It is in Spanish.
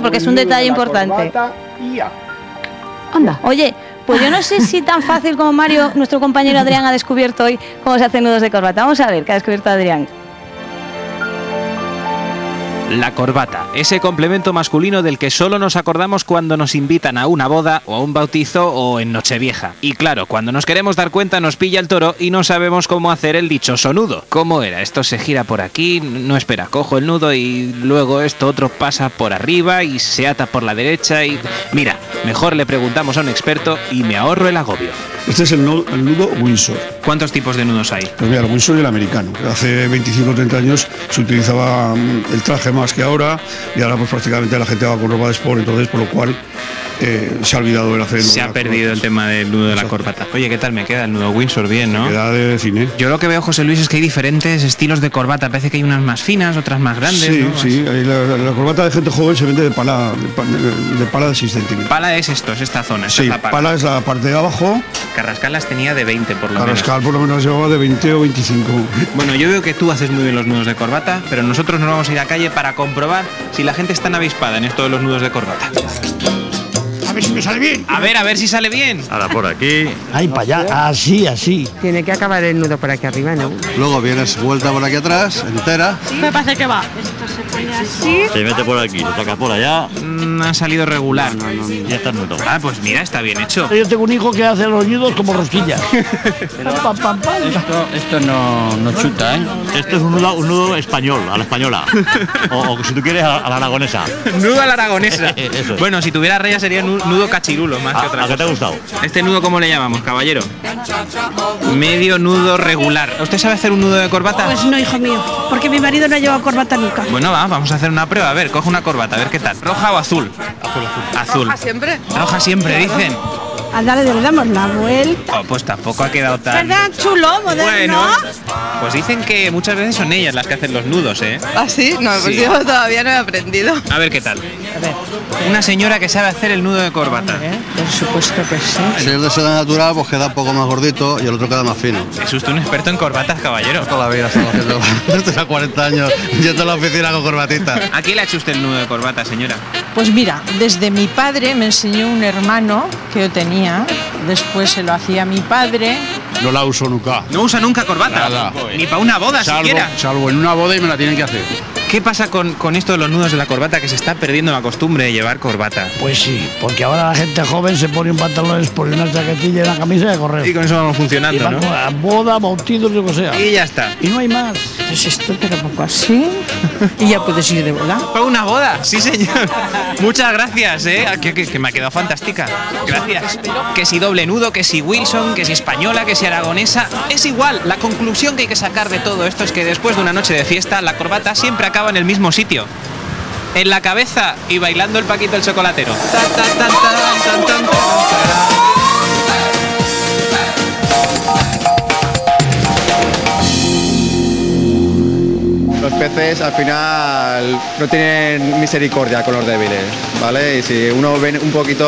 claro, porque es un detalle importante. Anda. Oye, pues yo no sé si tan fácil como Mario, nuestro compañero Adrián, ha descubierto hoy cómo se hacen nudos de corbata. Vamos a ver qué ha descubierto Adrián. La corbata, ese complemento masculino del que solo nos acordamos cuando nos invitan a una boda o a un bautizo o en Nochevieja. Y claro, cuando nos queremos dar cuenta nos pilla el toro y no sabemos cómo hacer el dichoso nudo. ¿Cómo era? Esto se gira por aquí, no espera, cojo el nudo y luego esto otro pasa por arriba y se ata por la derecha y... Mira, mejor le preguntamos a un experto y me ahorro el agobio. Este es el nudo Windsor. ¿Cuántos tipos de nudos hay? Pues mira, el Windsor y el americano. Hace 25 o 30 años se utilizaba el traje más que ahora y ahora pues prácticamente la gente va con ropa de sport, entonces por lo cual se ha olvidado el hacer el nudo. Se ha perdido el tema del nudo de la corbata. Oye, ¿qué tal me queda el nudo Windsor? Bien, ¿no? Me queda de cine. Yo lo que veo, José Luis, es que hay diferentes estilos de corbata. Parece que hay unas más finas, otras más grandes. Sí, ¿no? sí. La corbata de gente joven se vende de pala de 6 centímetros. Pala es esto, es esta zona. Sí, es la pala es la parte de abajo. Carrascal las tenía de 20 por lo menos. Carrascal por lo menos llevaba de 20 o 25. Bueno, yo veo que tú haces muy bien los nudos de corbata, pero nosotros nos vamos a ir a calle para comprobar si la gente está tan avispada en esto de los nudos de corbata. A ver si me sale bien. A ver si sale bien. Ahora por aquí. Ahí para allá, así. Tiene que acabar el nudo por aquí arriba, ¿no? Luego vienes vuelta por aquí atrás, entera. Me parece que va. Esto se pone así. Se mete por aquí, se saca por allá. Ha salido regular. Y ya está el nudo. Ah, pues mira, está bien hecho. Yo tengo un hijo que hace los nudos como rosquillas. Esto no chuta, ¿eh? Esto es un nudo español, a la española. o si tú quieres, a la aragonesa. Nudo a la aragonesa. Eso es. Bueno, si tuviera raya sería nudo cachirulo más que otra ¿A qué te ha cosa. gustado? ¿Este nudo cómo le llamamos, caballero? Medio nudo regular. ¿Usted sabe hacer un nudo de corbata? Pues no, hijo mío, porque mi marido no ha llevado corbata nunca. Bueno, vamos a hacer una prueba. A ver, coge una corbata, a ver qué tal. ¿Roja o azul? Azul. ¿Roja siempre? Roja siempre, dicen. Andale, le damos la vuelta. Oh, pues tampoco ha quedado tan... ¿Verdad? Chulo, moderno. Bueno, pues dicen que muchas veces son ellas las que hacen los nudos, ¿eh? ¿Ah, sí? No, pues Sí. yo todavía no he aprendido. A ver qué tal. A ver. Una señora que sabe hacer el nudo de corbata. Por supuesto que sí. Si es de seda natural, pues queda un poco más gordito y el otro queda más fino. Es usted un experto en corbatas, caballero. Toda la vida estamos haciendo. Estoy a 40 años yendo a la oficina con corbatita. ¿A quién le ha hecho usted el nudo de corbata, señora? Pues mira, desde mi padre me enseñó un hermano que yo tenía, después se lo hacía mi padre. No la uso nunca. No usa nunca corbata. Nada. Ni para una boda siquiera. Salvo en una boda y me la tienen que hacer. ¿Qué pasa con esto de los nudos de la corbata? Que se está perdiendo la costumbre de llevar corbata. Pues sí, porque ahora la gente joven se pone un pantalón, pone una chaquetilla y una camisa de correr. Y con eso vamos Y funcionando, van ¿no? a boda, bautizos, lo que sea. Y ya está. Y no hay más. Pues esto, pero poco así. Y ya puedes ir de boda. ¿Para una boda? Sí, señor. Muchas gracias, ¿eh? Que me ha quedado fantástica. Gracias. Que si doble nudo, que si Wilson, que si española, que si aragonesa. Es igual. La conclusión que hay que sacar de todo esto es que después de una noche de fiesta, la corbata siempre acaba en el mismo sitio. En la cabeza y bailando el Paquito el chocolatero. Los peces al final no tienen misericordia con los débiles, ¿vale? Y si uno ve un poquito